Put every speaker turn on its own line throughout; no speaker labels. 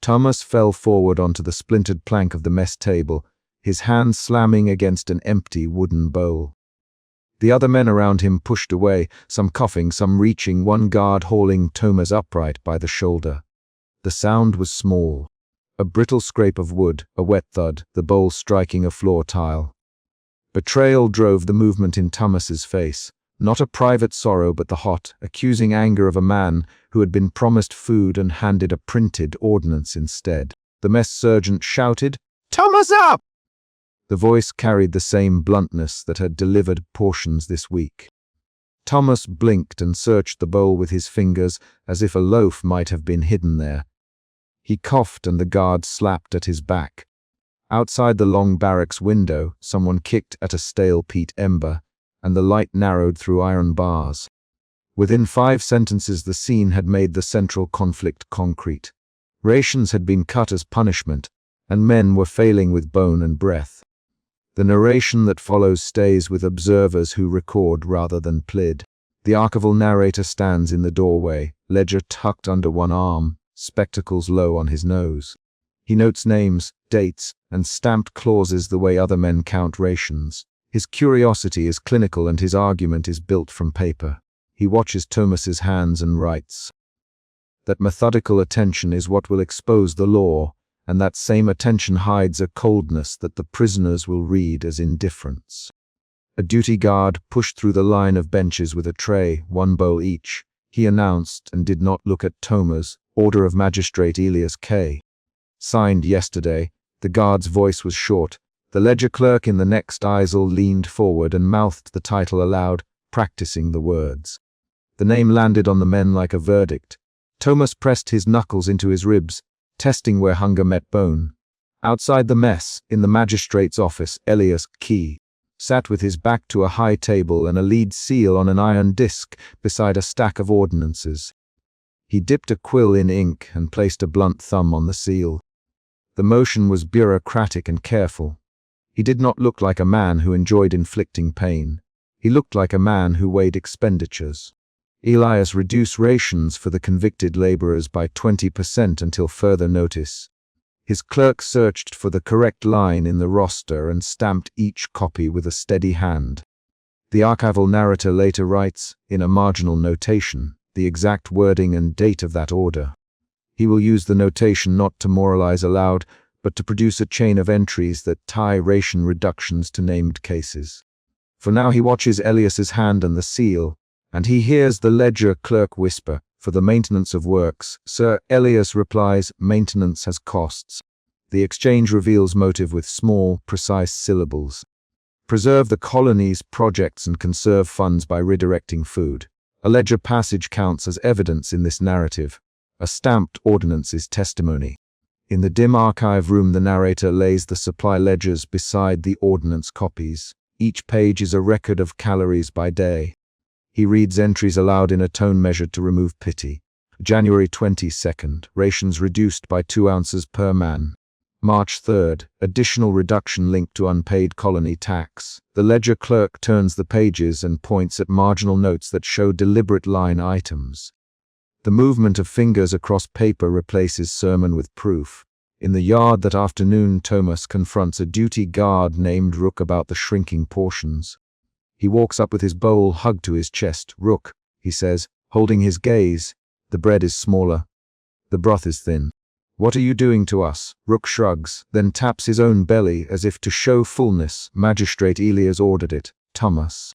Thomas fell forward onto the splintered plank of the mess table, his hand slamming against an empty wooden bowl. The other men around him pushed away, some coughing, some reaching, one guard hauling Thomas upright by the shoulder. The sound was small. A brittle scrape of wood, a wet thud, the bowl striking a floor tile. Betrayal drove the movement in Thomas's face, not a private sorrow but the hot, accusing anger of a man who had been promised food and handed a printed ordinance instead. The mess sergeant shouted, "Thomas up!" The voice carried the same bluntness that had delivered portions this week. Thomas blinked and searched the bowl with his fingers as if a loaf might have been hidden there. He coughed and the guard slapped at his back. Outside the long barracks window, someone kicked at a stale peat ember, and the light narrowed through iron bars. Within 5 sentences the scene had made the central conflict concrete. Rations had been cut as punishment, and men were failing with bone and breath. The narration that follows stays with observers who record rather than plead. The archival narrator stands in the doorway, ledger tucked under one arm, spectacles low on his nose. He notes names, dates, and stamped clauses the way other men count rations. His curiosity is clinical and his argument is built from paper. He watches Thomas's hands and writes. That methodical attention is what will expose the law, and that same attention hides a coldness that the prisoners will read as indifference. A duty guard pushed through the line of benches with a tray, 1 bowl each. He announced and did not look at Thomas, Order of Magistrate Elias K. Signed yesterday. The guard's voice was short. The ledger clerk in the next aisle leaned forward and mouthed the title aloud, practicing the words. The name landed on the men like a verdict. Thomas pressed his knuckles into his ribs, testing where hunger met bone. Outside the mess, in the magistrate's office, Elias K. sat with his back to a high table and a lead seal on an iron disc beside a stack of ordinances. He dipped a quill in ink and placed a blunt thumb on the seal. The motion was bureaucratic and careful. He did not look like a man who enjoyed inflicting pain. He looked like a man who weighed expenditures. Elias reduced rations for the convicted laborers by 20% until further notice. His clerk searched for the correct line in the roster and stamped each copy with a steady hand. The archival narrator later writes, in a marginal notation, the exact wording and date of that order. He will use the notation not to moralize aloud, but to produce a chain of entries that tie ration reductions to named cases. For now he watches Elias's hand and the seal, and he hears the ledger clerk whisper, "For the maintenance of works, Sir." Elias replies, "Maintenance has costs." The exchange reveals motive with small, precise syllables. Preserve the colonies' projects and conserve funds by redirecting food. A ledger passage counts as evidence in this narrative. A stamped ordinance is testimony. In the dim archive room, the narrator lays the supply ledgers beside the ordinance copies. Each page is a record of calories by day. He reads entries aloud in a tone measured to remove pity. January 22nd, rations reduced by 2 ounces per man. March 3rd, additional reduction linked to unpaid colony tax. The ledger clerk turns the pages and points at marginal notes that show deliberate line items. The movement of fingers across paper replaces sermon with proof. In the yard that afternoon, Thomas confronts a duty guard named Rook about the shrinking portions. He walks up with his bowl hugged to his chest. "Rook," he says, holding his gaze. "The bread is smaller. The broth is thin. What are you doing to us?" Rook shrugs, then taps his own belly as if to show fullness. Magistrate Elias ordered it. Thomas.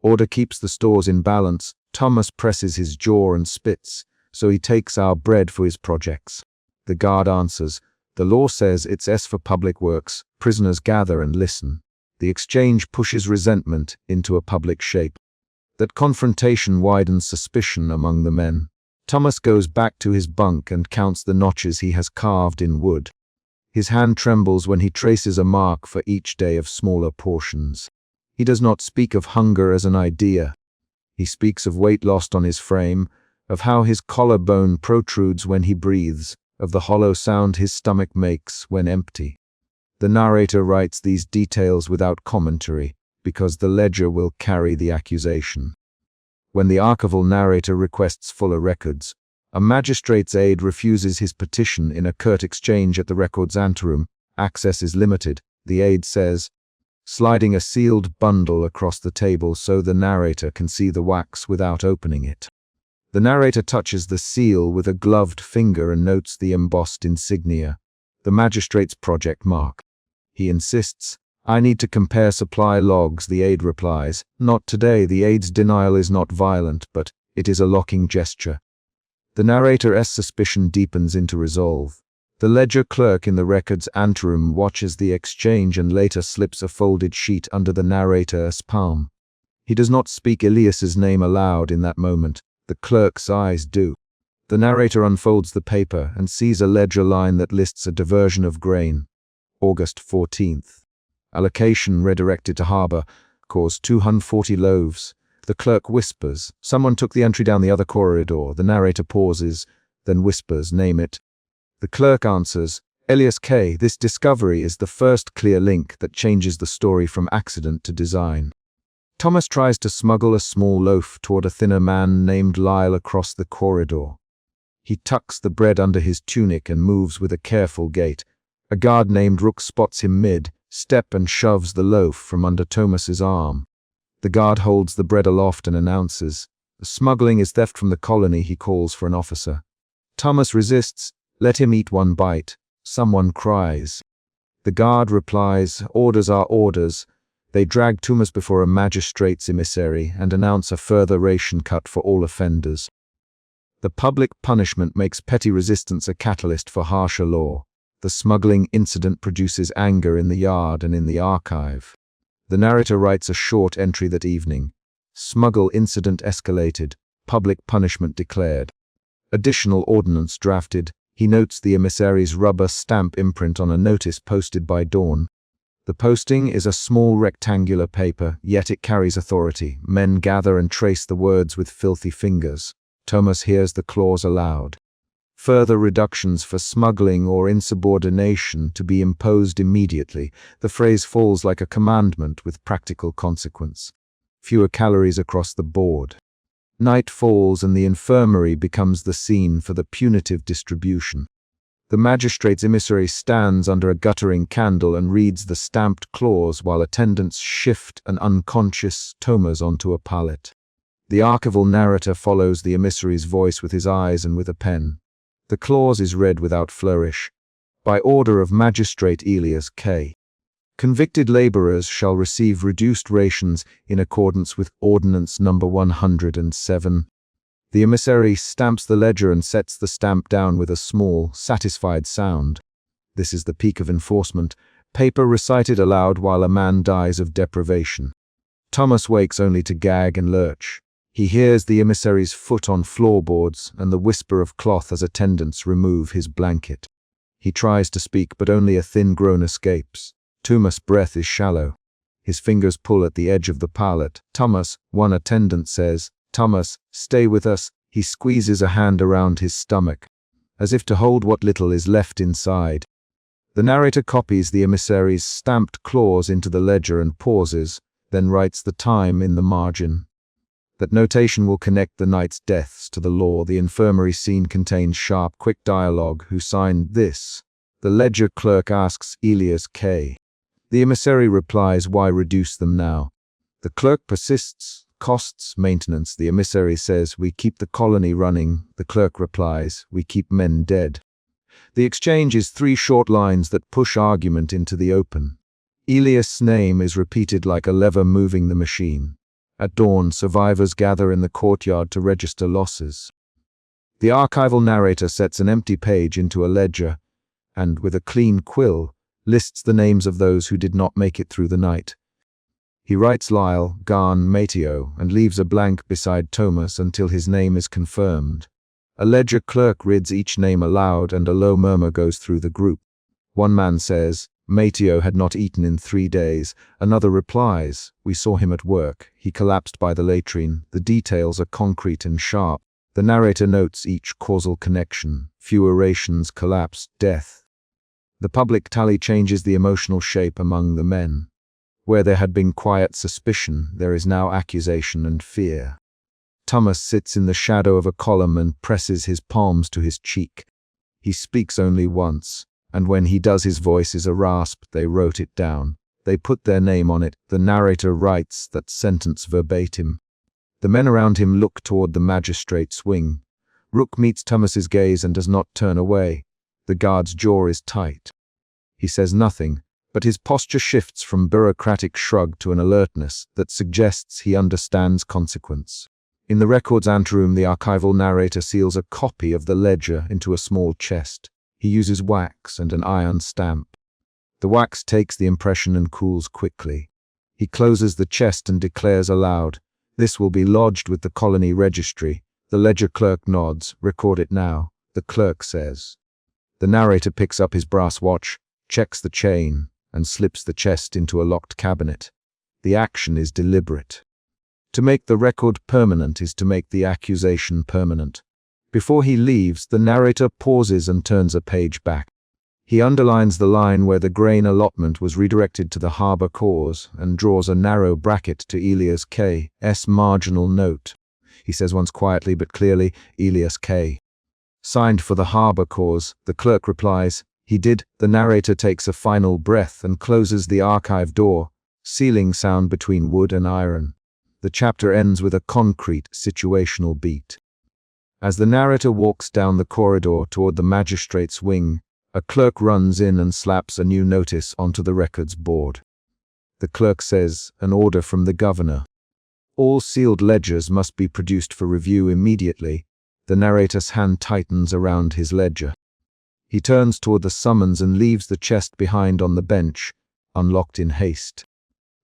Order keeps the stores in balance. Thomas presses his jaw and spits, so he takes our bread for his projects. The guard answers, "The law says it's S for public works." Prisoners gather and listen. The exchange pushes resentment into a public shape. That confrontation widens suspicion among the men. Thomas goes back to his bunk and counts the notches he has carved in wood. His hand trembles when he traces a mark for each day of smaller portions. He does not speak of hunger as an idea. He speaks of weight lost on his frame, of how his collarbone protrudes when he breathes, of the hollow sound his stomach makes when empty. The narrator writes these details without commentary, because the ledger will carry the accusation. When the archival narrator requests fuller records, A magistrate's aide refuses his petition in a curt exchange at the record's anteroom. Access is limited, the aide says, sliding a sealed bundle across the table so the narrator can see the wax without opening it. The narrator touches the seal with a gloved finger and notes the embossed insignia, the magistrate's project mark. He insists, "I need to compare supply logs," the aide replies. "Not today." The aide's denial is not violent, but it is a locking gesture. The narrator's suspicion deepens into resolve. The ledger clerk in the record's anteroom watches the exchange and later slips a folded sheet under the narrator's palm. He does not speak Elias's name aloud in that moment. The clerk's eyes do. The narrator unfolds the paper and sees a ledger line that lists a diversion of grain. August 14th. Allocation redirected to harbor, caused 240 loaves. The clerk whispers. Someone took the entry down the other corridor. The narrator pauses, then whispers, "Name it." The clerk answers, "Elias K." This discovery is the first clear link that changes the story from accident to design. Thomas tries to smuggle a small loaf toward a thinner man named Lyle across the corridor. He tucks the bread under his tunic and moves with a careful gait. A guard named Rook spots him mid-step and shoves the loaf from under Thomas's arm. The guard holds the bread aloft and announces, "The smuggling is theft from the colony." He calls for an officer. Thomas resists. "Let him eat one bite." Someone cries. The guard replies, "Orders are orders." They drag Thomas before a magistrate's emissary and announce a further ration cut for all offenders. The public punishment makes petty resistance a catalyst for harsher law. The smuggling incident produces anger in the yard and in the archive. The narrator writes a short entry that evening. Smuggle incident escalated. Public punishment declared. Additional ordinance drafted. He notes the emissary's rubber stamp imprint on a notice posted by Dawn. The posting is a small rectangular paper, yet it carries authority. Men gather and trace the words with filthy fingers. Thomas hears the clause aloud. Further reductions for smuggling or insubordination to be imposed immediately. The phrase falls like a commandment with practical consequence. Fewer calories across the board. Night falls and the infirmary becomes the scene for the punitive distribution. The magistrate's emissary stands under a guttering candle and reads the stamped clause while attendants shift an unconscious Thomas onto a pallet. The archival narrator follows the emissary's voice with his eyes and with a pen. The clause is read without flourish. By order of Magistrate Elias K. Convicted laborers shall receive reduced rations in accordance with Ordinance No. 107. The emissary stamps the ledger and sets the stamp down with a small, satisfied sound. This is the peak of enforcement. Paper recited aloud while a man dies of deprivation. Thomas wakes only to gag and lurch. He hears the emissary's foot on floorboards and the whisper of cloth as attendants remove his blanket. He tries to speak, but only a thin groan escapes. Thomas' breath is shallow. His fingers pull at the edge of the pallet. "Thomas," one attendant says. "Thomas, stay with us." He squeezes a hand around his stomach, as if to hold what little is left inside. The narrator copies the emissary's stamped clause into the ledger and pauses, then writes the time in the margin. That notation will connect the night's deaths to the law. The infirmary scene contains sharp, quick dialogue. "Who signed this?" The ledger clerk asks Elias K. The emissary replies, "Why reduce them now?" The clerk persists. "Costs, maintenance." The emissary says, "We keep the colony running." The clerk replies, "We keep men dead." The exchange is 3 short lines that push argument into the open. Elias' name is repeated like a lever moving the machine. At dawn, survivors gather in the courtyard to register losses. The archival narrator sets an empty page into a ledger and, with a clean quill, lists the names of those who did not make it through the night. He writes Lyle, Garn, Mateo, and leaves a blank beside Thomas until his name is confirmed. A ledger clerk reads each name aloud and a low murmur goes through the group. One man says, "Mateo had not eaten in 3 days. Another replies, "We saw him at work. He collapsed by the latrine." The details are concrete and sharp. The narrator notes each causal connection. Fewer rations, collapse, death. The public tally changes the emotional shape among the men. Where there had been quiet suspicion, there is now accusation and fear. Thomas sits in the shadow of a column and presses his palms to his cheek. He speaks only once, and when he does his voice is a rasp. They wrote it down. They put their name on it. The narrator writes that sentence verbatim. The men around him look toward the magistrate's wing. Rook meets Thomas's gaze and does not turn away. The guard's jaw is tight. He says nothing, but his posture shifts from bureaucratic shrug to an alertness that suggests he understands consequence. In the records anteroom, the archival narrator seals a copy of the ledger into a small chest. He uses wax and an iron stamp. The wax takes the impression and cools quickly. He closes the chest and declares aloud, "This will be lodged with the colony registry." The ledger clerk nods. "Record it now," the clerk says. The narrator picks up his brass watch, checks the chain, and slips the chest into a locked cabinet. The action is deliberate. To make the record permanent is to make the accusation permanent. Before he leaves, the narrator pauses and turns a page back. He underlines the line where the grain allotment was redirected to the harbor cause and draws a narrow bracket to Elias K.'s marginal note. He says once quietly but clearly, "Elias K. signed for the harbor cause." The clerk replies, "He did." The narrator takes a final breath and closes the archive door, sealing sound between wood and iron. The chapter ends with a concrete, situational beat. As the narrator walks down the corridor toward the magistrate's wing, a clerk runs in and slaps a new notice onto the records board. The clerk says, "An order from the governor. All sealed ledgers must be produced for review immediately." The narrator's hand tightens around his ledger. He turns toward the summons and leaves the chest behind on the bench, unlocked in haste.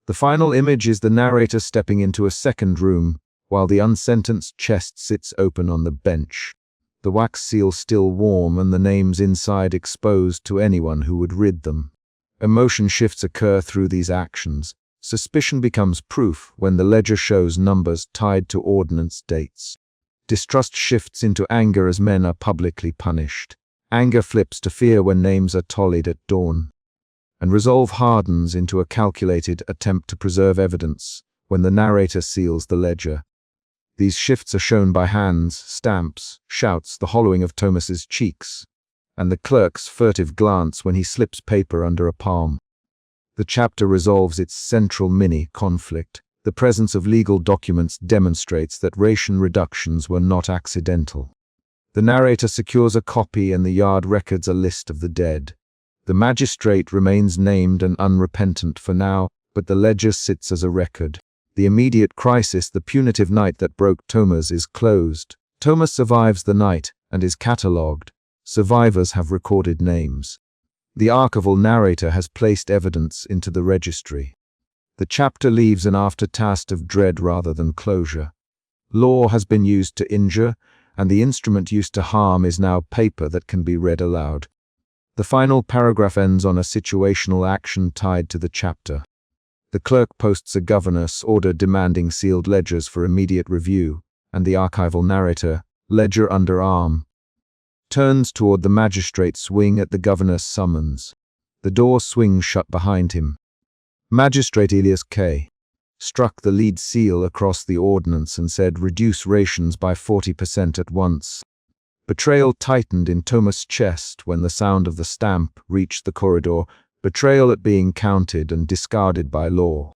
The final image is the narrator stepping into a second room, while the unsentenced chest sits open on the bench. The wax seal still warm and the names inside exposed to anyone who would read them. Emotion shifts occur through these actions. Suspicion becomes proof when the ledger shows numbers tied to ordinance dates. Distrust shifts into anger as men are publicly punished. Anger flips to fear when names are tallied at dawn. And resolve hardens into a calculated attempt to preserve evidence when the narrator seals the ledger. These shifts are shown by hands, stamps, shouts, the hollowing of Thomas's cheeks, and the clerk's furtive glance when he slips paper under a palm. The chapter resolves its central mini-conflict. The presence of legal documents demonstrates that ration reductions were not accidental. The narrator secures a copy and the yard records a list of the dead. The magistrate remains named and unrepentant for now, but the ledger sits as a record. The immediate crisis, the punitive night that broke Thomas, is closed. Thomas survives the night and is catalogued. Survivors have recorded names. The archival narrator has placed evidence into the registry. The chapter leaves an aftertaste of dread rather than closure. Law has been used to injure, and the instrument used to harm is now paper that can be read aloud. The final paragraph ends on a situational action tied to the chapter. The clerk posts a governor's order demanding sealed ledgers for immediate review, and the archival narrator, ledger under arm, turns toward the magistrate's wing at the governor's summons. The door swings shut behind him. Magistrate Elias K. struck the lead seal across the ordinance and said, "Reduce rations by 40% at once." Betrayal tightened in Thomas' chest when the sound of the stamp reached the corridor, betrayal at being counted and discarded by law.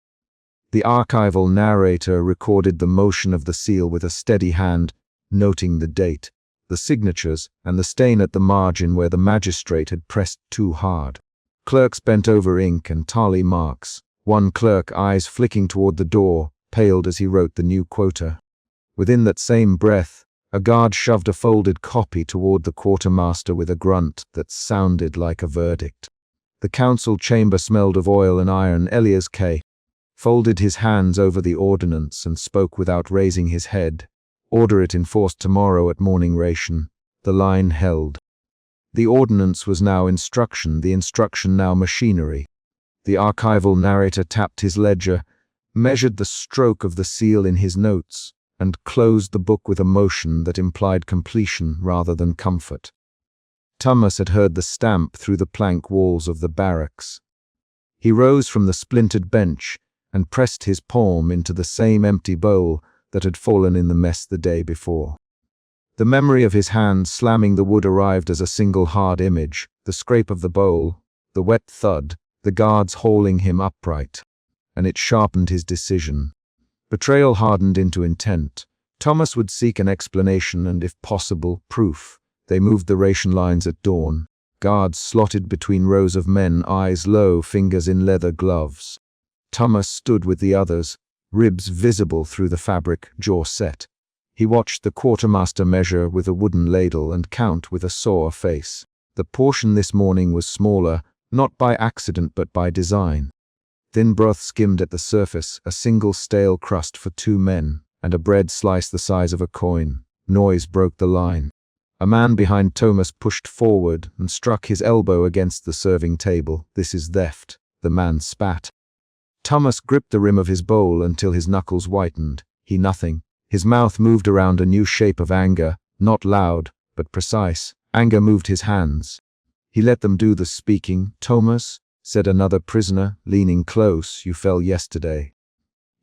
The archival narrator recorded the motion of the seal with a steady hand, noting the date, the signatures, and the stain at the margin where the magistrate had pressed too hard. Clerks bent over ink and tally marks. One clerk, eyes flicking toward the door, paled as he wrote the new quota. Within that same breath, a guard shoved a folded copy toward the quartermaster with a grunt that sounded like a verdict. The council chamber smelled of oil and iron. Elias K. folded his hands over the ordinance and spoke without raising his head. "Order it enforced tomorrow at morning ration." The line held. The ordinance was now instruction, the instruction now machinery. The archival narrator tapped his ledger, measured the stroke of the seal in his notes, and closed the book with a motion that implied completion rather than comfort. Thomas had heard the stamp through the plank walls of the barracks. He rose from the splintered bench and pressed his palm into the same empty bowl that had fallen in the mess the day before. The memory of his hand slamming the wood arrived as a single hard image, the scrape of the bowl, the wet thud, the guards hauling him upright. And it sharpened his decision. Betrayal hardened into intent. Thomas would seek an explanation and, if possible, proof. They moved the ration lines at dawn. Guards slotted between rows of men, eyes low, fingers in leather gloves. Thomas stood with the others, ribs visible through the fabric, jaw set. He watched the quartermaster measure with a wooden ladle and count with a sore face. The portion this morning was smaller, not by accident but by design. Thin broth skimmed at the surface, a single stale crust for 2 men, and a bread slice the size of a coin. Noise broke the line. A man behind Thomas pushed forward and struck his elbow against the serving table. "This is theft," the man spat. Thomas gripped the rim of his bowl until his knuckles whitened. He nothing. His mouth moved around a new shape of anger, not loud, but precise. Anger moved his hands. He let them do the speaking. "Thomas," said another prisoner, leaning close, "you fell yesterday."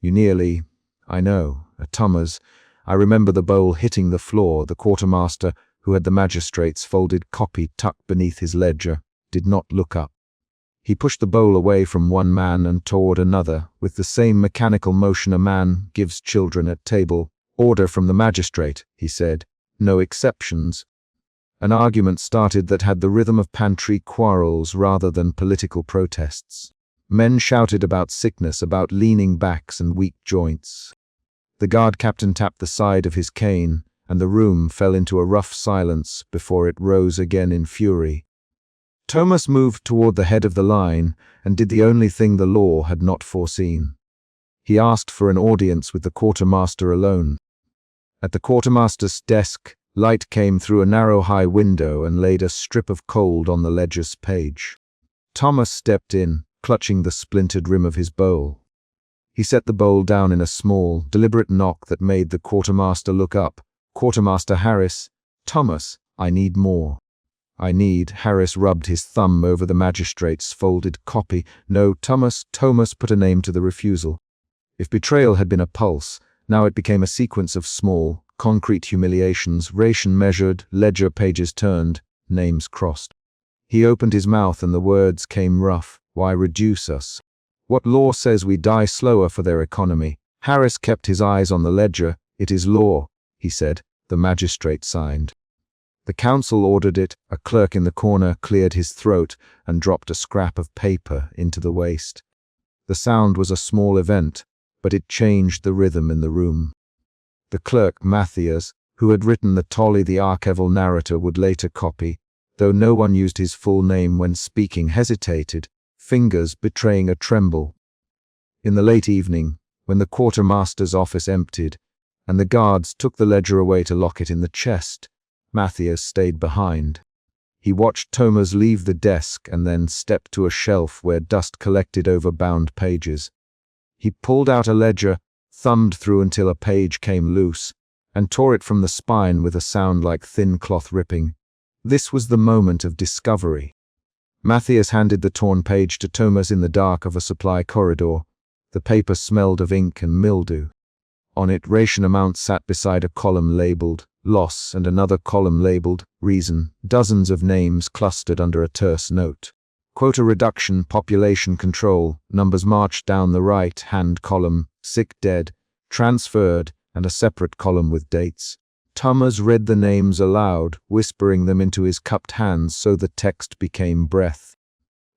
"You nearly—" "I know." Thomas, I remember the bowl hitting the floor. The quartermaster, who had the magistrate's folded copy tucked beneath his ledger, did not look up. He pushed the bowl away from one man and toward another, with the same mechanical motion a man gives children at table. "Order from the magistrate," he said. "No exceptions." An argument started that had the rhythm of pantry quarrels rather than political protests. Men shouted about sickness, about leaning backs and weak joints. The guard captain tapped the side of his cane, and the room fell into a rough silence before it rose again in fury. Thomas moved toward the head of the line and did the only thing the law had not foreseen. He asked for an audience with the quartermaster alone. At the quartermaster's desk, light came through a narrow high window and laid a strip of cold on the ledger's page. Thomas stepped in, clutching the splintered rim of his bowl. He set the bowl down in a small, deliberate knock that made the quartermaster look up. "Quartermaster Harris." "Thomas, I need more." "I need—" Harris rubbed his thumb over the magistrate's folded copy. "No, Thomas." Thomas put a name to the refusal. If betrayal had been a pulse, now it became a sequence of small, concrete humiliations, ration measured, ledger pages turned, names crossed. He opened his mouth and the words came rough. "Why reduce us? What law says we die slower for their economy?" Harris kept his eyes on the ledger. "It is law," he said. The magistrate signed. The council ordered it. A clerk in the corner cleared his throat and dropped a scrap of paper into the waste. The sound was a small event, but it changed the rhythm in the room. The clerk, Matthias, who had written the Tolly the archival narrator would later copy, though no one used his full name when speaking, hesitated, fingers betraying a tremble. In the late evening, when the quartermaster's office emptied, and the guards took the ledger away to lock it in the chest, Matthias stayed behind. He watched Thomas leave the desk and then stepped to a shelf where dust collected over bound pages. He pulled out a ledger, thumbed through until a page came loose, and tore it from the spine with a sound like thin cloth ripping. This was the moment of discovery. Matthias handed the torn page to Thomas in the dark of a supply corridor. The paper smelled of ink and mildew. On it, ration amounts sat beside a column labeled loss and another column labeled reason, dozens of names clustered under a terse note. Quota reduction, population control, numbers marched down the right-hand column, sick, dead, transferred, and a separate column with dates. Thomas read the names aloud, whispering them into his cupped hands so the text became breath.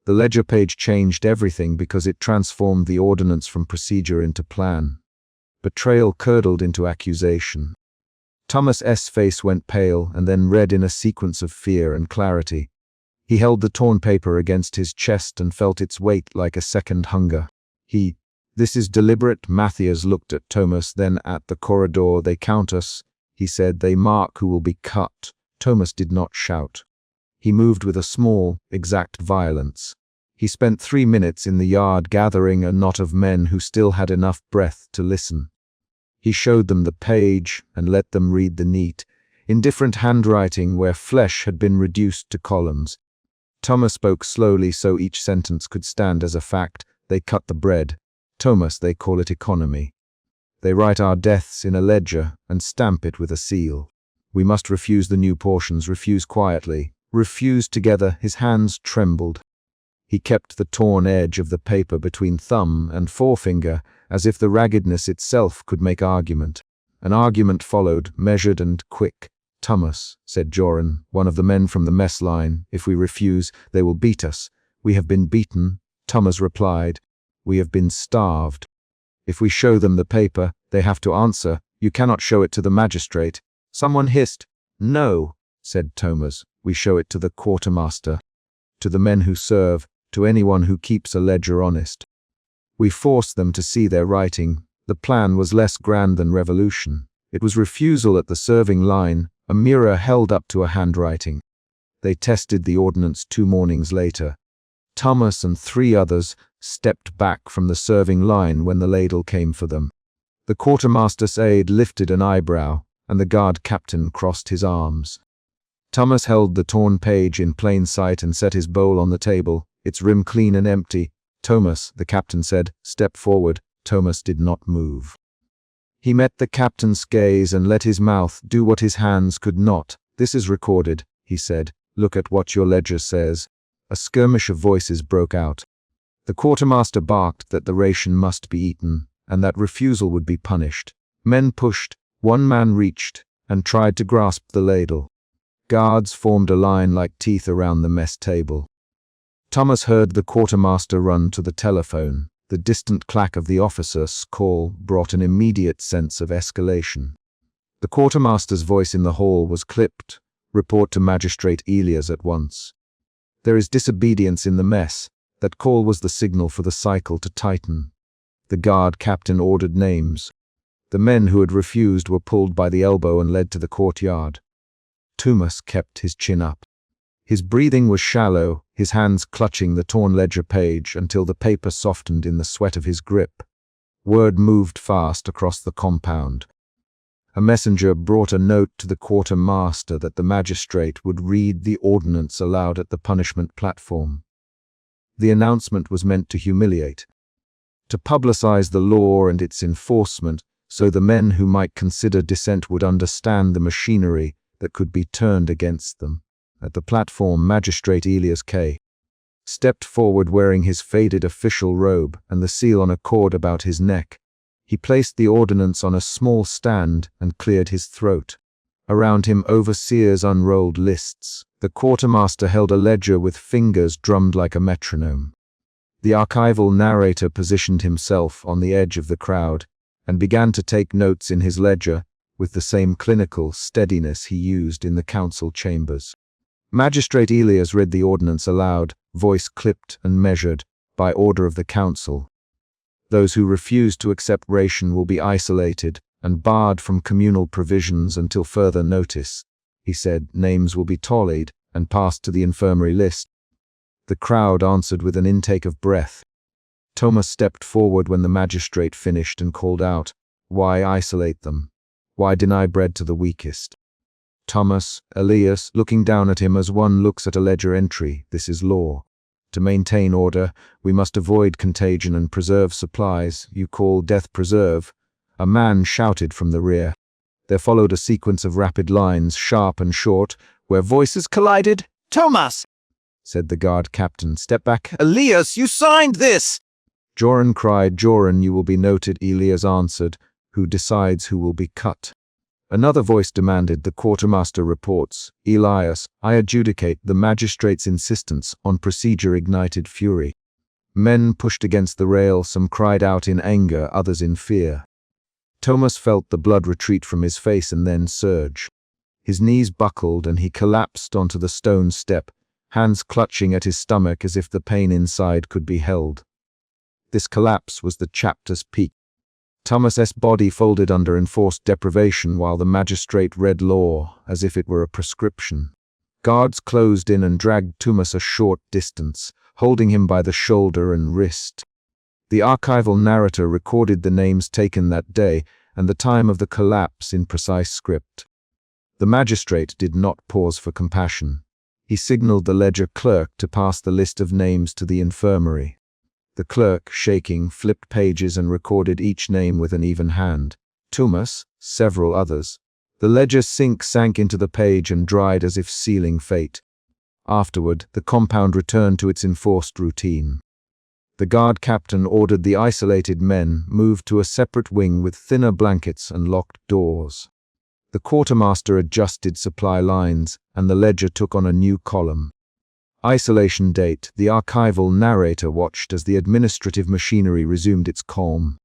The ledger page changed everything because it transformed the ordinance from procedure into plan. Betrayal curdled into accusation. Thomas's face went pale and then red in a sequence of fear and clarity. He held the torn paper against his chest and felt its weight like a second hunger. "This is deliberate." Matthias looked at Thomas, then at the corridor. "They count us," he said. "They mark who will be cut." Thomas did not shout. He moved with a small, exact violence. He spent 3 minutes in the yard gathering a knot of men who still had enough breath to listen. He showed them the page and let them read the neat, indifferent handwriting where flesh had been reduced to columns. Thomas spoke slowly so each sentence could stand as a fact. "They cut the bread. Thomas, they call it economy. They write our deaths in a ledger and stamp it with a seal. We must refuse the new portions, refuse quietly, refuse together. His hands trembled. He kept the torn edge of the paper between thumb and forefinger, as if the raggedness itself could make argument. An argument followed, measured and quick. "Thomas," said Joran, one of the men from the mess line, "if we refuse, they will beat us." "We have been beaten," Thomas replied. "We have been starved. If we show them the paper, they have to answer. You cannot show it to the magistrate." Someone hissed. "No," said Thomas, "we show it to the quartermaster, to the men who serve, to anyone who keeps a ledger honest. We force them to see their writing." The plan was less grand than revolution. It was refusal at the serving line, a mirror held up to a handwriting. They tested the ordinance 2 mornings later. Thomas and 3 others stepped back from the serving line when the ladle came for them. The quartermaster's aide lifted an eyebrow, and the guard captain crossed his arms. Thomas held the torn page in plain sight and set his bowl on the table, its rim clean and empty. "Thomas," the captain said, "step forward." Thomas did not move. He met the captain's gaze and let his mouth do what his hands could not. "This is recorded," he said. "Look at what your ledger says." A skirmish of voices broke out. The quartermaster barked that the ration must be eaten, and that refusal would be punished. Men pushed, one man reached, and tried to grasp the ladle. Guards formed a line like teeth around the mess table. Thomas heard the quartermaster run to the telephone. The distant clack of the officer's call brought an immediate sense of escalation. The quartermaster's voice in the hall was clipped. "Report to Magistrate Elias at once. There is disobedience in the mess." That call was the signal for the cycle to tighten. The guard captain ordered names. The men who had refused were pulled by the elbow and led to the courtyard. Thomas kept his chin up. His breathing was shallow, his hands clutching the torn ledger page until the paper softened in the sweat of his grip. Word moved fast across the compound. A messenger brought a note to the quartermaster that the magistrate would read the ordinance aloud at the punishment platform. The announcement was meant to humiliate, to publicize the law and its enforcement, so the men who might consider dissent would understand the machinery that could be turned against them. At the platform, Magistrate Elias K. stepped forward wearing his faded official robe and the seal on a cord about his neck. He placed the ordinance on a small stand and cleared his throat. Around him, overseers unrolled lists. The quartermaster held a ledger with fingers drummed like a metronome. The archival narrator positioned himself on the edge of the crowd and began to take notes in his ledger with the same clinical steadiness he used in the council chambers. Magistrate Elias read the ordinance aloud, voice clipped and measured, by order of the council. "Those who refuse to accept ration will be isolated and barred from communal provisions until further notice," he said. "Names will be tallied and passed to the infirmary list." The crowd answered with an intake of breath. Thomas stepped forward when the magistrate finished and called out, "Why isolate them? Why deny bread to the weakest?" Thomas, Elias, looking down at him as one looks at a ledger entry, "This is law. To maintain order, we must avoid contagion and preserve supplies. You call death preserve?" A man shouted from the rear. There followed a sequence of rapid lines, sharp and short, where voices collided.
"Thomas,"
said the guard captain, "step back."
"Elias, you signed this!"
Joran cried. "Joran, you will be noted," Elias answered. "Who decides who will be cut?" Another voice demanded. The quartermaster reports. "Elias, I adjudicate." The magistrate's insistence on procedure ignited fury. Men pushed against the rail, some cried out in anger, others in fear. Thomas felt the blood retreat from his face and then surge. His knees buckled and he collapsed onto the stone step, hands clutching at his stomach as if the pain inside could be held. This collapse was the chapter's peak. Thomas's body folded under enforced deprivation while the magistrate read law as if it were a prescription. Guards closed in and dragged Thomas a short distance, holding him by the shoulder and wrist. The archival narrator recorded the names taken that day and the time of the collapse in precise script. The magistrate did not pause for compassion. He signaled the ledger clerk to pass the list of names to the infirmary. The clerk, shaking, flipped pages and recorded each name with an even hand. Thomas, several others. The ledger's ink sank into the page and dried as if sealing fate. Afterward, the compound returned to its enforced routine. The guard captain ordered the isolated men moved to a separate wing with thinner blankets and locked doors. The quartermaster adjusted supply lines, and the ledger took on a new column. Isolation date. The archival narrator watched as the administrative machinery resumed its calm.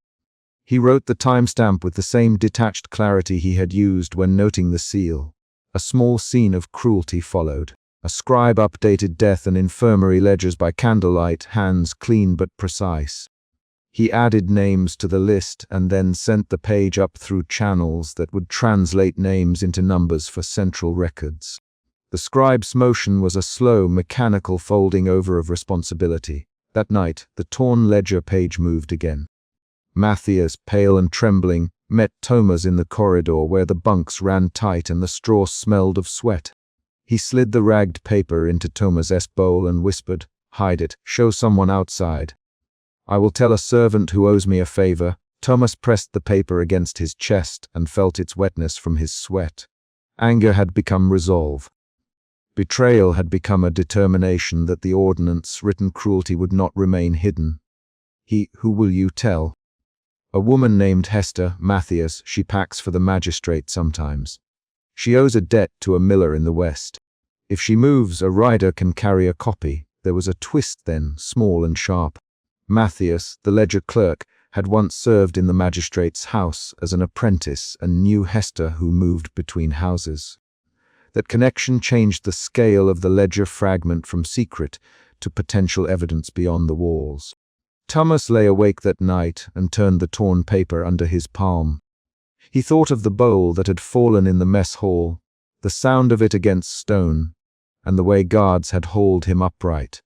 He wrote the timestamp with the same detached clarity he had used when noting the seal. A small scene of cruelty followed. A scribe updated death and infirmary ledgers by candlelight, hands clean but precise. He added names to the list and then sent the page up through channels that would translate names into numbers for central records. The scribe's motion was a slow, mechanical folding over of responsibility. That night, the torn ledger page moved again. Matthias, pale and trembling, met Thomas in the corridor where the bunks ran tight and the straw smelled of sweat. He slid the ragged paper into Thomas's bowl and whispered, "Hide it, show someone outside." "I will tell a servant who owes me a favor." Thomas pressed the paper against his chest and felt its wetness from his sweat. Anger had become resolve. Betrayal had become a determination that the ordinance written cruelty would not remain hidden. Who will you tell?" "A woman named Hester, Matthias. She packs for the magistrate sometimes. She owes a debt to a miller in the West. If she moves, a rider can carry a copy." There was a twist then, small and sharp. Matthias, the ledger clerk, had once served in the magistrate's house as an apprentice and knew Hester, who moved between houses. That connection changed the scale of the ledger fragment from secret to potential evidence beyond the walls. Thomas lay awake that night and turned the torn paper under his palm. He thought of the bowl that had fallen in the mess hall, the sound of it against stone, and the way guards had hauled him upright.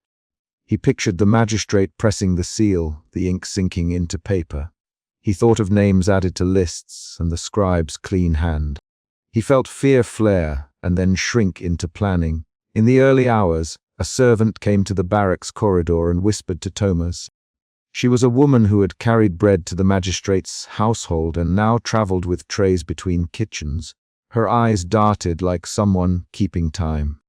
He pictured the magistrate pressing the seal, the ink sinking into paper. He thought of names added to lists and the scribe's clean hand. He felt fear flare and then shrink into planning. In the early hours, a servant came to the barracks corridor and whispered to Thomas. She was a woman who had carried bread to the magistrate's household and now traveled with trays between kitchens. Her eyes darted like someone keeping time.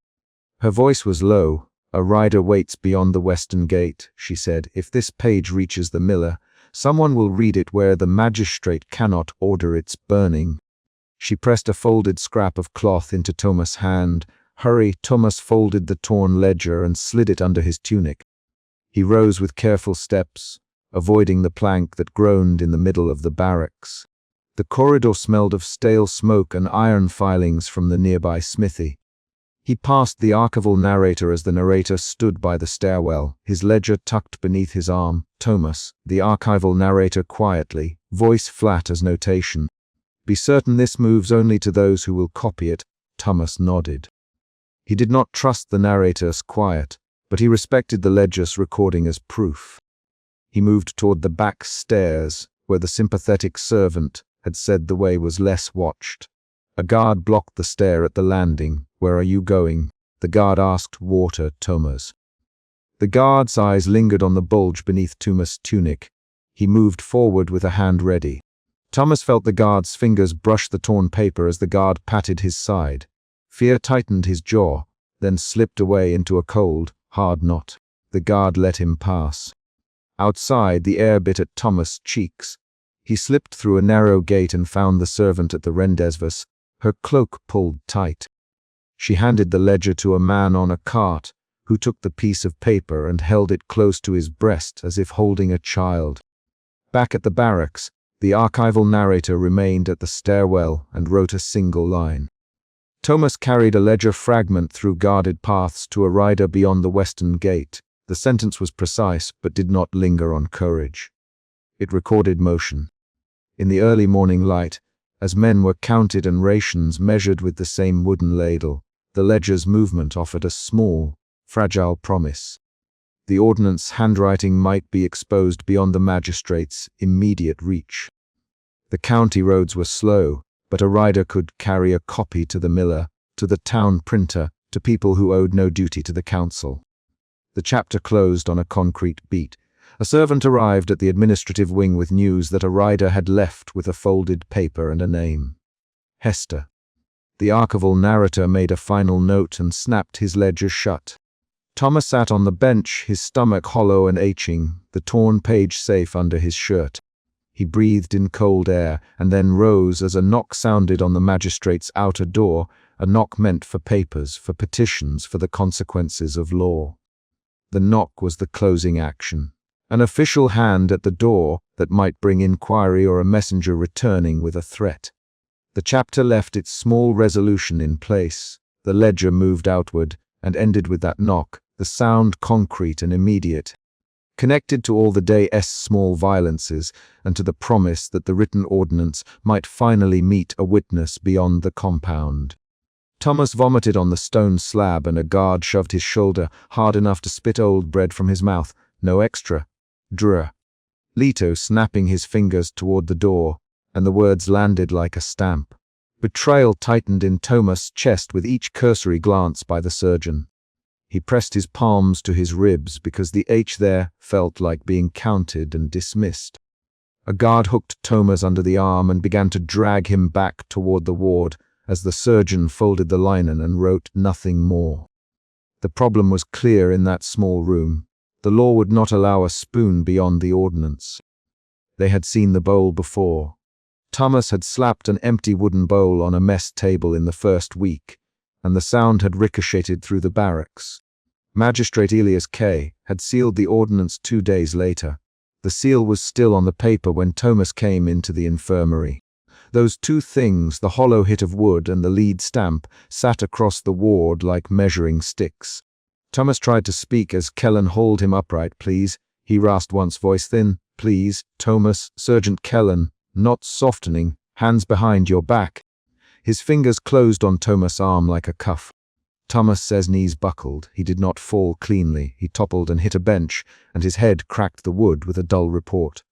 Her voice was low. "A rider waits beyond the western gate," she said. "If this page reaches the miller, someone will read it where the magistrate cannot order its burning." She pressed a folded scrap of cloth into Thomas' hand. "Hurry." Thomas folded the torn ledger and slid it under his tunic. He rose with careful steps, avoiding the plank that groaned in the middle of the barracks. The corridor smelled of stale smoke and iron filings from the nearby smithy. He passed the archival narrator as the narrator stood by the stairwell, his ledger tucked beneath his arm. "Thomas," the archival narrator quietly, voice flat as notation. "Be certain this moves only to those who will copy it." Thomas nodded. He did not trust the narrator's quiet, but he respected the ledger's recording as proof. He moved toward the back stairs, where the sympathetic servant had said the way was less watched. A guard blocked the stair at the landing. "Where are you going?" the guard asked. "Water, Thomas." The guard's eyes lingered on the bulge beneath Thomas' tunic. He moved forward with a hand ready. Thomas felt the guard's fingers brush the torn paper as the guard patted his side. Fear tightened his jaw, then slipped away into a cold, hard knot. The guard let him pass. Outside, the air bit at Thomas' cheeks. He slipped through a narrow gate and found the servant at the rendezvous, her cloak pulled tight. She handed the ledger to a man on a cart, who took the piece of paper and held it close to his breast as if holding a child. Back at the barracks, the archival narrator remained at the stairwell and wrote a single line. Thomas carried a ledger fragment through guarded paths to a rider beyond the western gate. The sentence was precise, but did not linger on courage. It recorded motion. In the early morning light, as men were counted and rations measured with the same wooden ladle, the ledger's movement offered a small, fragile promise. The ordinance handwriting might be exposed beyond the magistrate's immediate reach. The county roads were slow, but a rider could carry a copy to the miller, to the town printer, to people who owed no duty to the council. The chapter closed on a concrete beat. A servant arrived at the administrative wing with news that a rider had left with a folded paper and a name. Hester. The archival narrator made a final note and snapped his ledger shut. Thomas sat on the bench, his stomach hollow and aching, the torn page safe under his shirt. He breathed in cold air and then rose as a knock sounded on the magistrate's outer door, a knock meant for papers, for petitions, for the consequences of law. The knock was the closing action. An official hand at the door that might bring inquiry or a messenger returning with a threat. The chapter left its small resolution in place. The ledger moved outward and ended with that knock, the sound concrete and immediate, connected to all the day's small violences and to the promise that the written ordinance might finally meet a witness beyond the compound. Thomas vomited on the stone slab and a guard shoved his shoulder hard enough to spit old bread from his mouth. No extra. Drr. Leto snapping his fingers toward the door, and the words landed like a stamp. Betrayal tightened in Thomas' chest with each cursory glance by the surgeon. He pressed his palms to his ribs because the H there felt like being counted and dismissed. A guard hooked Thomas under the arm and began to drag him back toward the ward as the surgeon folded the linen and wrote nothing more. The problem was clear in that small room. The law would not allow a spoon beyond the ordinance. They had seen the bowl before. Thomas had slapped an empty wooden bowl on a mess table in the first week, and the sound had ricocheted through the barracks. Magistrate Elias K. had sealed the ordinance 2 days later. The seal was still on the paper when Thomas came into the infirmary. Those two things, the hollow hit of wood and the lead stamp, sat across the ward like measuring sticks. Thomas tried to speak as Kellen hauled him upright. Please, he rasped once, voice thin. Please, Thomas, Sergeant Kellen, not softening, hands behind your back. His fingers closed on Thomas' arm like a cuff. Thomas' knees buckled. He did not fall cleanly. He toppled and hit a bench, and his head cracked the wood with a dull report.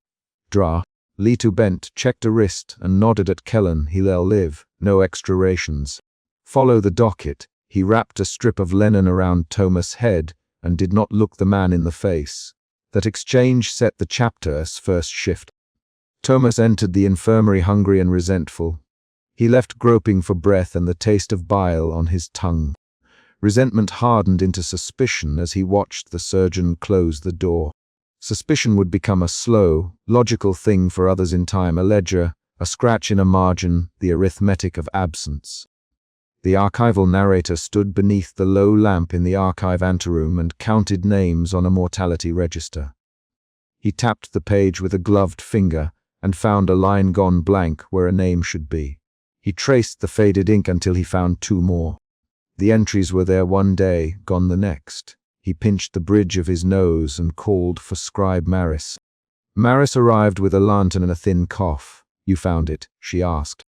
Dra. Leto bent, checked a wrist, and nodded at Kellen. He'll live. No extra rations. Follow the docket. He wrapped a strip of linen around Thomas' head and did not look the man in the face. That exchange set the chapter's first shift. Thomas entered the infirmary hungry and resentful. He left groping for breath and the taste of bile on his tongue. Resentment hardened into suspicion as he watched the surgeon close the door. Suspicion would become a slow, logical thing for others in time, a ledger, a scratch in a margin, the arithmetic of absence. The archival narrator stood beneath the low lamp in the archive anteroom and counted names on a mortality register. He tapped the page with a gloved finger and found a line gone blank where a name should be. He traced the faded ink until he found 2 more. The entries were there one day, gone the next. He pinched the bridge of his nose and called for Scribe Maris. Maris arrived with a lantern and a thin cough. You found it, she asked.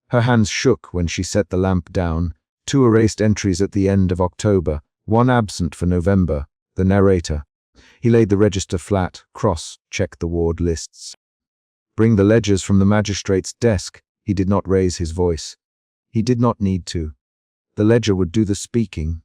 Her hands shook when she set the lamp down. 2 erased entries at the end of October, 1 absent for November. The narrator. He laid the register flat, checked the ward lists. Bring the ledgers from the magistrate's desk. He did not raise his voice. He did not need to. The ledger would do the speaking.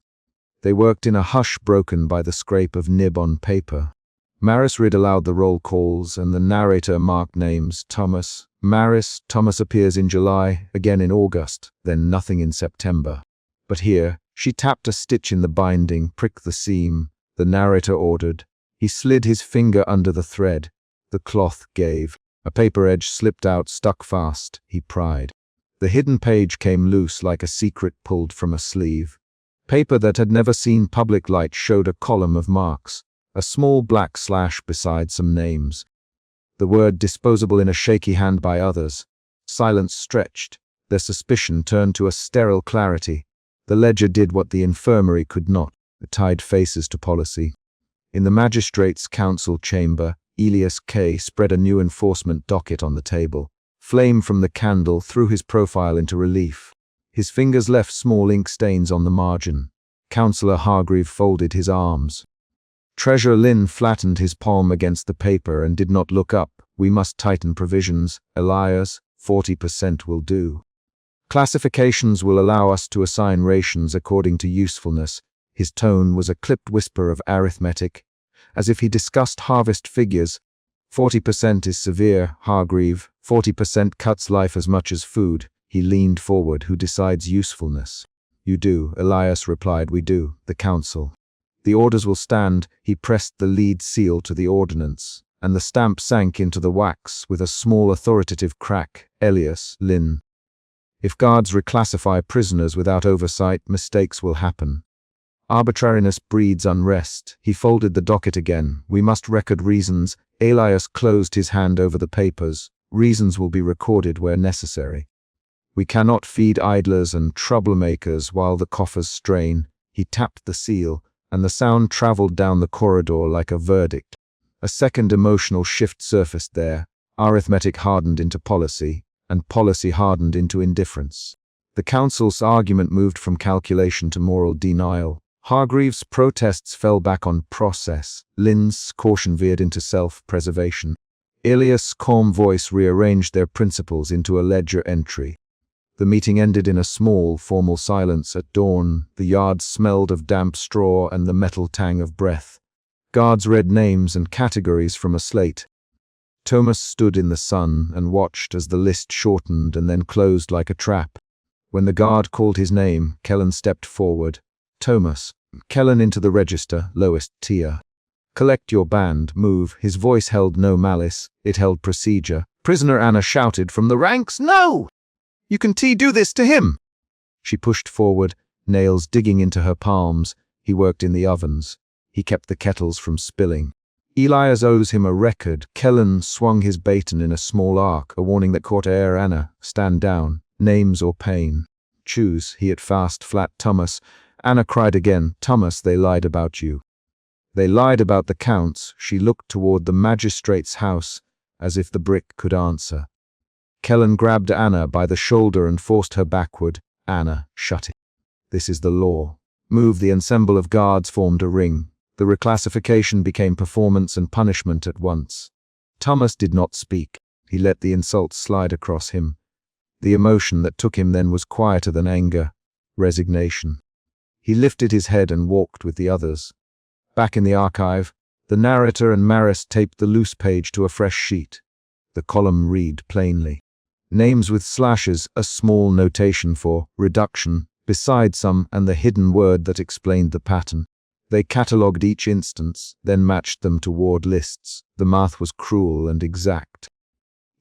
They worked in a hush broken by the scrape of nib on paper. Maris read aloud the roll calls and the narrator marked names. Thomas, Maris, Thomas appears in July, again in August, then nothing in September. But here, she tapped a stitch in the binding, pricked the seam. The narrator ordered. He slid his finger under the thread. The cloth gave. A paper edge slipped out, stuck fast. He pried. The hidden page came loose like a secret pulled from a sleeve. Paper that had never seen public light showed a column of marks, a small black slash beside some names. The word disposable in a shaky hand by others. Silence stretched. Their suspicion turned to a sterile clarity. The ledger did what the infirmary could not. It tied faces to policy. In the magistrate's council chamber, Elias K. spread a new enforcement docket on the table. Flame from the candle threw his profile into relief. His fingers left small ink stains on the margin. Councillor Hargreave folded his arms. Treasurer Lynn flattened his palm against the paper and did not look up. We must tighten provisions. Elias, 40% will do. Classifications will allow us to assign rations according to usefulness. His tone was a clipped whisper of arithmetic. as if he discussed harvest figures. 40% is severe, Hargreave. 40% cuts life as much as food. He leaned forward. Who decides usefulness? You do, Elias replied. We do, the council. The orders will stand. He pressed the lead seal to the ordinance, and the stamp sank into the wax with a small authoritative crack. Elias, Lynn. If guards reclassify prisoners without oversight, mistakes will happen. Arbitrariness breeds unrest. He folded the docket again. We must record reasons. Elias closed his hand over the papers. Reasons will be recorded where necessary. We cannot feed idlers and troublemakers while the coffers strain. He tapped the seal, and the sound traveled down the corridor like a verdict. A second emotional shift surfaced there. Arithmetic hardened into policy, and policy hardened into indifference. The council's argument moved from calculation to moral denial. Hargreaves' protests fell back on process. Lynn's caution veered into self-preservation. Elias' calm voice rearranged their principles into a ledger entry. The meeting ended in a small, formal silence. At dawn, the yard smelled of damp straw and the metal tang of breath. Guards read names and categories from a slate. Thomas stood in the sun and watched as the list shortened and then closed like a trap. When the guard called his name, Kellen stepped forward. Thomas. Kellen into the register, lowest tier. Collect your band, move. His voice held no malice, it held procedure. Prisoner Anna shouted from the ranks, No! You can do this to him! She pushed forward, nails digging into her palms. He worked in the ovens. He kept the kettles from spilling. Elias owes him a record. Kellen swung his baton in a small arc, a warning that caught air. Anna, stand down. Names or pain. Choose. He at fast, flat. Thomas. Anna cried again. Thomas, they lied about you. They lied about the counts. She looked toward the magistrate's house, as if the brick could answer. Kellen grabbed Anna by the shoulder and forced her backward. Anna, shut it. This is the law. Move. The ensemble of guards formed a ring. The reclassification became performance and punishment at once. Thomas did not speak. He let the insults slide across him. The emotion that took him then was quieter than anger, resignation. He lifted his head and walked with the others. Back in the archive, the narrator and Maris taped the loose page to a fresh sheet. The column read plainly. Names with slashes, a small notation for reduction, beside some, and the hidden word that explained the pattern. They catalogued each instance, then matched them to ward lists. The math was cruel and exact.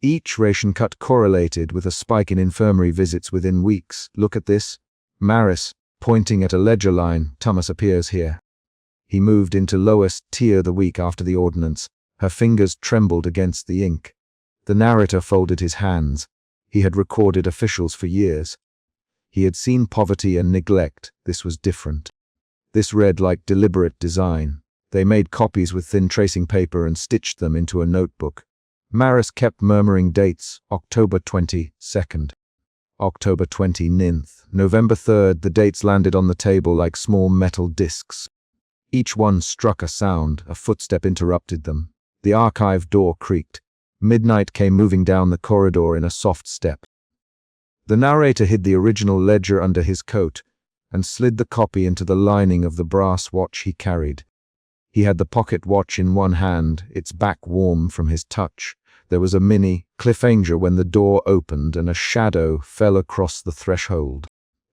Each ration cut correlated with a spike in infirmary visits within weeks. Look at this. Maris, pointing at a ledger line. Thomas appears here. He moved into lowest tier the week after the ordinance. Her fingers trembled against the ink. The narrator folded his hands. He had recorded officials for years. He had seen poverty and neglect. This was different. This read like deliberate design. They made copies with thin tracing paper and stitched them into a notebook. Maris kept murmuring dates. October 22nd. October 29th. November 3rd. The dates landed on the table like small metal discs. Each one struck a sound. A footstep interrupted them. The archive door creaked. Midnight came moving down the corridor in a soft step. The narrator hid the original ledger under his coat and slid the copy into the lining of the brass watch he carried. He had the pocket watch in one hand, its back warm from his touch. There was a mini cliffhanger when the door opened and a shadow fell across the threshold.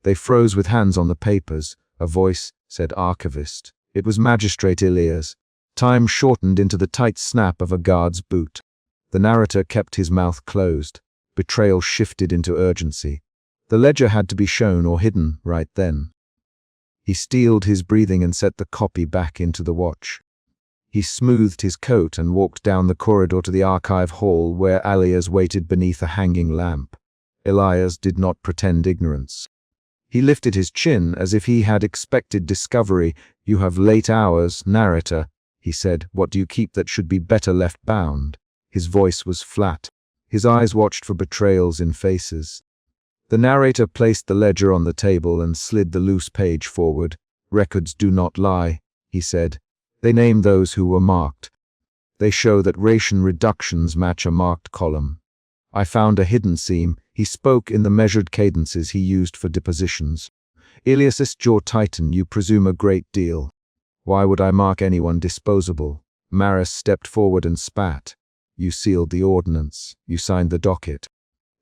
They froze with hands on the papers. A voice said archivist. It was Magistrate Elias. Time shortened into the tight snap of a guard's boot. The narrator kept his mouth closed. Betrayal shifted into urgency. The ledger had to be shown or hidden right then. He steeled his breathing and set the copy back into the watch. He smoothed his coat and walked down the corridor to the archive hall where Elias waited beneath a hanging lamp. Elias did not pretend ignorance. He lifted his chin as if he had expected discovery. You have late hours, narrator, he said. What do you keep that should be better left bound? His voice was flat. His eyes watched for betrayals in faces. The narrator placed the ledger on the table and slid the loose page forward. Records do not lie, he said. They name those who were marked. They show that ration reductions match a marked column. I found a hidden seam. He spoke in the measured cadences he used for depositions. Elias's jaw tightened. You presume a great deal. Why would I mark anyone disposable? Maris stepped forward and spat. You sealed the ordinance. You signed the docket.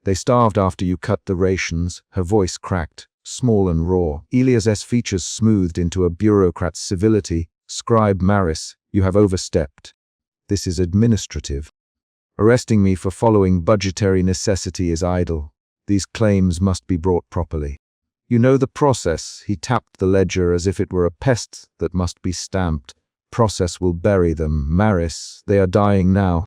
They starved after you cut the rations. Her voice cracked, small and raw. Elias's features smoothed into a bureaucrat's civility. Scribe Maris, you have overstepped. This is administrative. Arresting me for following budgetary necessity is idle. These claims must be brought properly. You know the process. He tapped the ledger as if it were a pest that must be stamped. Process will bury them. Maris, they are dying now.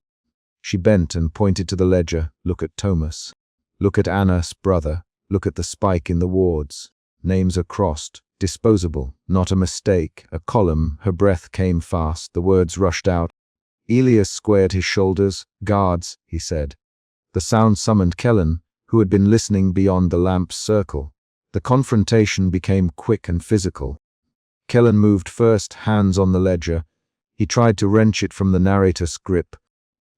She bent and pointed to the ledger. Look at Thomas. Look at Anna's brother. Look at the spike in the wards. Names are crossed. Disposable. Not a mistake. A column. Her breath came fast. The words rushed out. Elias squared his shoulders. Guards, he said. The sound summoned Kellen, who had been listening beyond the lamp's circle. The confrontation became quick and physical. Kellen moved first, hands on the ledger. He tried to wrench it from the narrator's grip.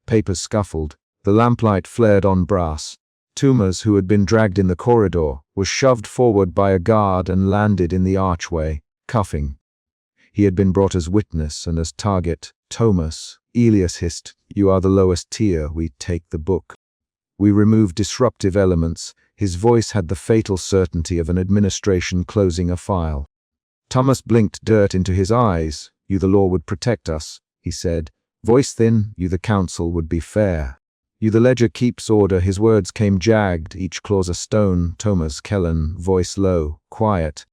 Papers scuffled. The lamplight flared on brass. Thomas, who had been dragged in the corridor, was shoved forward by a guard and landed in the archway, cuffing. He had been brought as witness and as target. Thomas, Elias hissed, you are the lowest tier, we take the book. We remove disruptive elements. His voice had the fatal certainty of an administration closing a file. Thomas blinked dirt into his eyes. You the law would protect us, he said. Voice thin, you the counsel would be fair. You the ledger keeps order. His words came jagged, each clause a stone. Thomas, Kellen, voice low, quiet.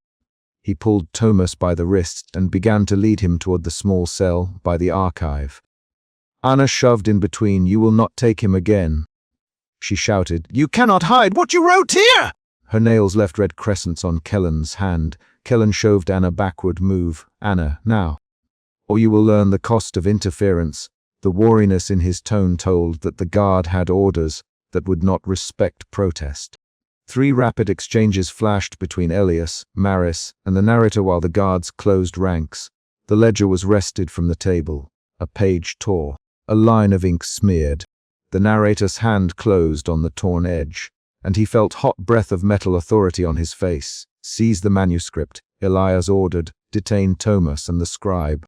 He pulled Thomas by the wrist and began to lead him toward the small cell by the archive. Anna shoved in between. You will not take him again. She shouted, you cannot hide what you wrote here! Her nails left red crescents on Kellen's hand. Kellen shoved Anna backward. Move, Anna, now. Or you will learn the cost of interference. The wariness in his tone told that the guard had orders that would not respect protest. 3 rapid exchanges flashed between Elias, Maris, and the narrator while the guards closed ranks. The ledger was wrested from the table. A page tore. A line of ink smeared. The narrator's hand closed on the torn edge, and he felt hot breath of metal authority on his face. Seize the manuscript, Elias ordered. Detain Thomas and the scribe.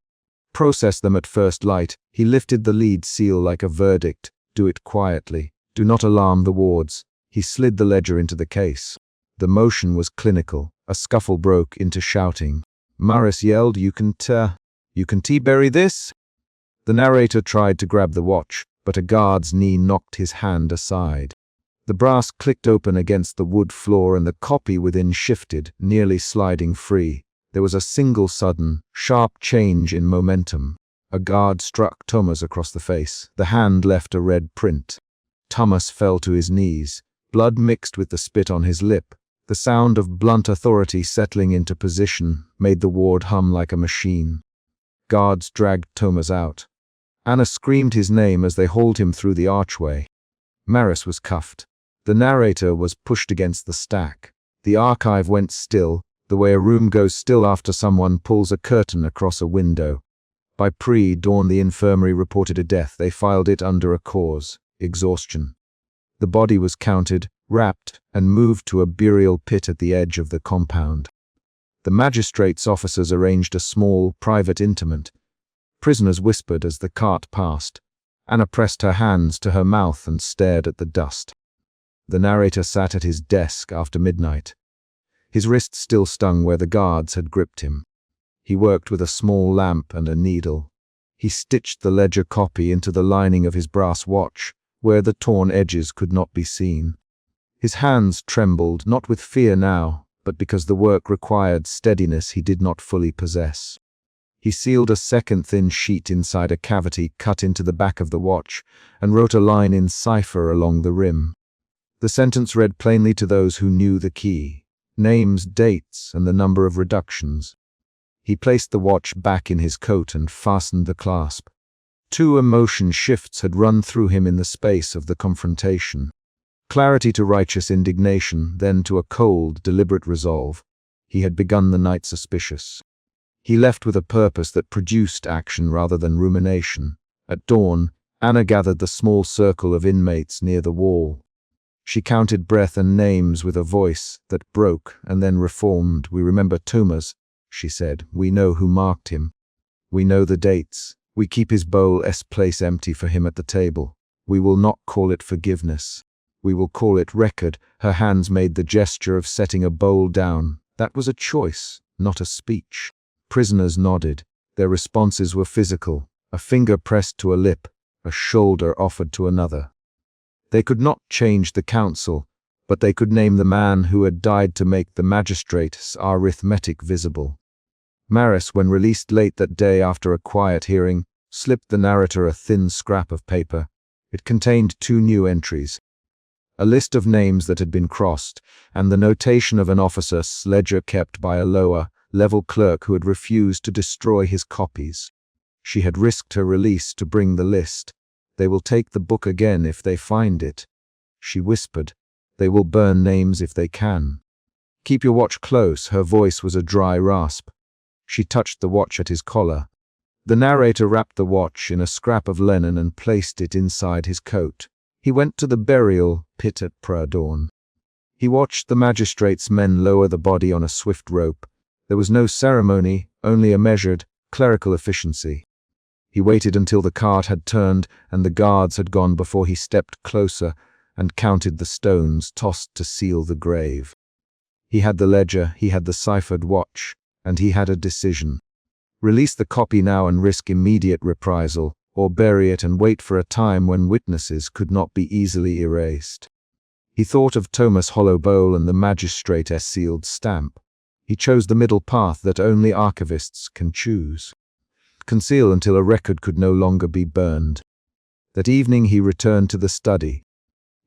Process them at first light. He lifted the lead seal like a verdict. Do it quietly. Do not alarm the wards. He slid the ledger into the case. The motion was clinical. A scuffle broke into shouting. Maris yelled, you can bury this? The narrator tried to grab the watch, but a guard's knee knocked his hand aside. The brass clicked open against the wood floor and the copy within shifted, nearly sliding free. There was a single sudden, sharp change in momentum. A guard struck Thomas across the face. The hand left a red print. Thomas fell to his knees. Blood mixed with the spit on his lip. The sound of blunt authority settling into position made the ward hum like a machine. Guards dragged Thomas out. Anna screamed his name as they hauled him through the archway. Maris was cuffed. The narrator was pushed against the stack. The archive went still, the way a room goes still after someone pulls a curtain across a window. By pre-dawn the infirmary reported a death. They filed it under a cause, exhaustion. The body was counted, wrapped, and moved to a burial pit at the edge of the compound. The magistrate's officers arranged a small, private interment. Prisoners whispered as the cart passed. Anna pressed her hands to her mouth and stared at the dust. The narrator sat at his desk after midnight. His wrist still stung where the guards had gripped him. He worked with a small lamp and a needle. He stitched the ledger copy into the lining of his brass watch, where the torn edges could not be seen. His hands trembled, not with fear now, but because the work required steadiness he did not fully possess. He sealed a second thin sheet inside a cavity cut into the back of the watch and wrote a line in cipher along the rim. The sentence read plainly to those who knew the key. Names, dates, and the number of reductions. He placed the watch back in his coat and fastened the clasp. 2 emotion shifts had run through him in the space of the confrontation. Clarity to righteous indignation, then to a cold, deliberate resolve. He had begun the night suspicious. He left with a purpose that produced action rather than rumination. At dawn, Anna gathered the small circle of inmates near the wall. She counted breath and names with a voice that broke and then reformed. We remember Thomas, she said. We know who marked him. We know the dates. We keep his bowl's place empty for him at the table. We will not call it forgiveness. We will call it record." Her hands made the gesture of setting a bowl down. That was a choice, not a speech. Prisoners nodded. Their responses were physical. A finger pressed to a lip, a shoulder offered to another. They could not change the council, but they could name the man who had died to make the magistrate's arithmetic visible. Maris, when released late that day after a quiet hearing, slipped the narrator a thin scrap of paper. It contained 2 new entries: a list of names that had been crossed, and the notation of an officer's ledger kept by a lower-level clerk who had refused to destroy his copies. She had risked her release to bring the list. "They will take the book again if they find it," she whispered. "They will burn names if they can. Keep your watch close." Her voice was a dry rasp. She touched the watch at his collar. The narrator wrapped the watch in a scrap of linen and placed it inside his coat. He went to the burial pit at pre-dawn. He watched the magistrate's men lower the body on a swift rope. There was no ceremony, only a measured, clerical efficiency. He waited until the cart had turned and the guards had gone before he stepped closer and counted the stones tossed to seal the grave. He had the ledger, he had the ciphered watch, and he had a decision. Release the copy now and risk immediate reprisal, or bury it and wait for a time when witnesses could not be easily erased. He thought of Thomas Hollowbowl and the magistrate's sealed stamp. He chose the middle path that only archivists can choose. Conceal until a record could no longer be burned. That evening he returned to the study.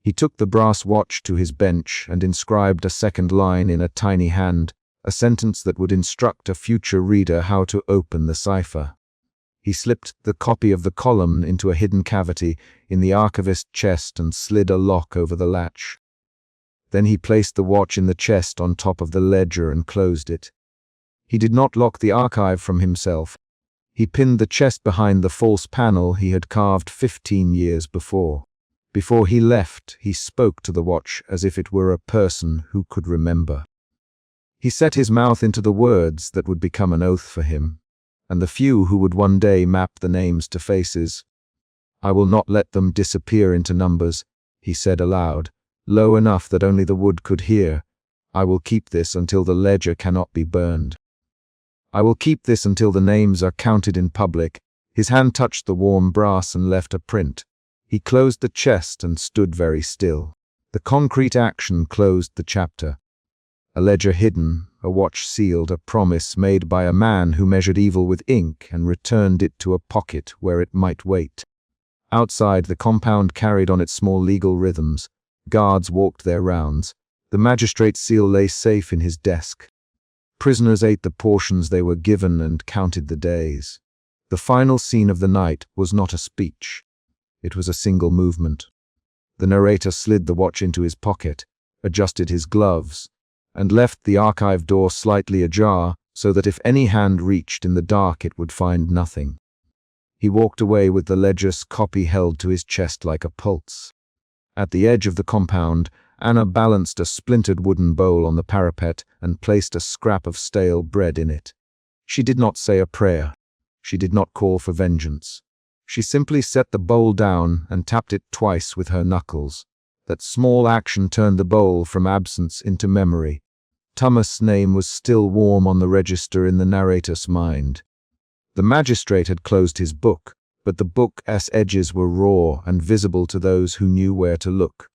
He took the brass watch to his bench and inscribed a second line in a tiny hand, a sentence that would instruct a future reader how to open the cipher. He slipped the copy of the column into a hidden cavity in the archivist's chest and slid a lock over the latch. Then he placed the watch in the chest on top of the ledger and closed it. He did not lock the archive from himself. He pinned the chest behind the false panel he had carved 15 years before. Before he left, he spoke to the watch as if it were a person who could remember. He set his mouth into the words that would become an oath for him, and the few who would one day map the names to faces. "I will not let them disappear into numbers," he said aloud, low enough that only the wood could hear. "I will keep this until the ledger cannot be burned. I will keep this until the names are counted in public." His hand touched the warm brass and left a print. He closed the chest and stood very still. The concrete action closed the chapter. A ledger hidden, a watch sealed, a promise made by a man who measured evil with ink and returned it to a pocket where it might wait. Outside, the compound carried on its small legal rhythms. Guards walked their rounds. The magistrate's seal lay safe in his desk. Prisoners ate the portions they were given and counted the days. The final scene of the night was not a speech. It was a single movement. The narrator slid the watch into his pocket, adjusted his gloves, and left the archive door slightly ajar so that if any hand reached in the dark it would find nothing. He walked away with the ledger's copy held to his chest like a pulse. At the edge of the compound, Anna balanced a splintered wooden bowl on the parapet and placed a scrap of stale bread in it. She did not say a prayer. She did not call for vengeance. She simply set the bowl down and tapped it twice with her knuckles. That small action turned the bowl from absence into memory. Thomas' name was still warm on the register in the narrator's mind. The magistrate had closed his book, but the book's edges were raw and visible to those who knew where to look.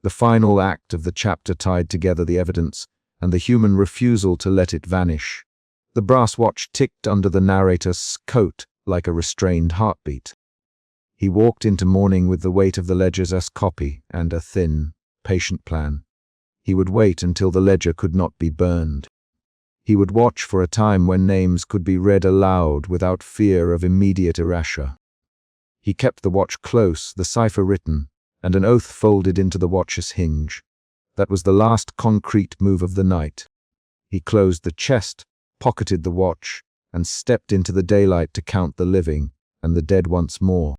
The final act of the chapter tied together the evidence and the human refusal to let it vanish. The brass watch ticked under the narrator's coat like a restrained heartbeat. He walked into morning with the weight of the ledger's copy and a thin, patient plan. He would wait until the ledger could not be burned. He would watch for a time when names could be read aloud without fear of immediate erasure. He kept the watch close, the cipher written, and an oath folded into the watch's hinge. That was the last concrete move of the night. He closed the chest, pocketed the watch, and stepped into the daylight to count the living and the dead once more.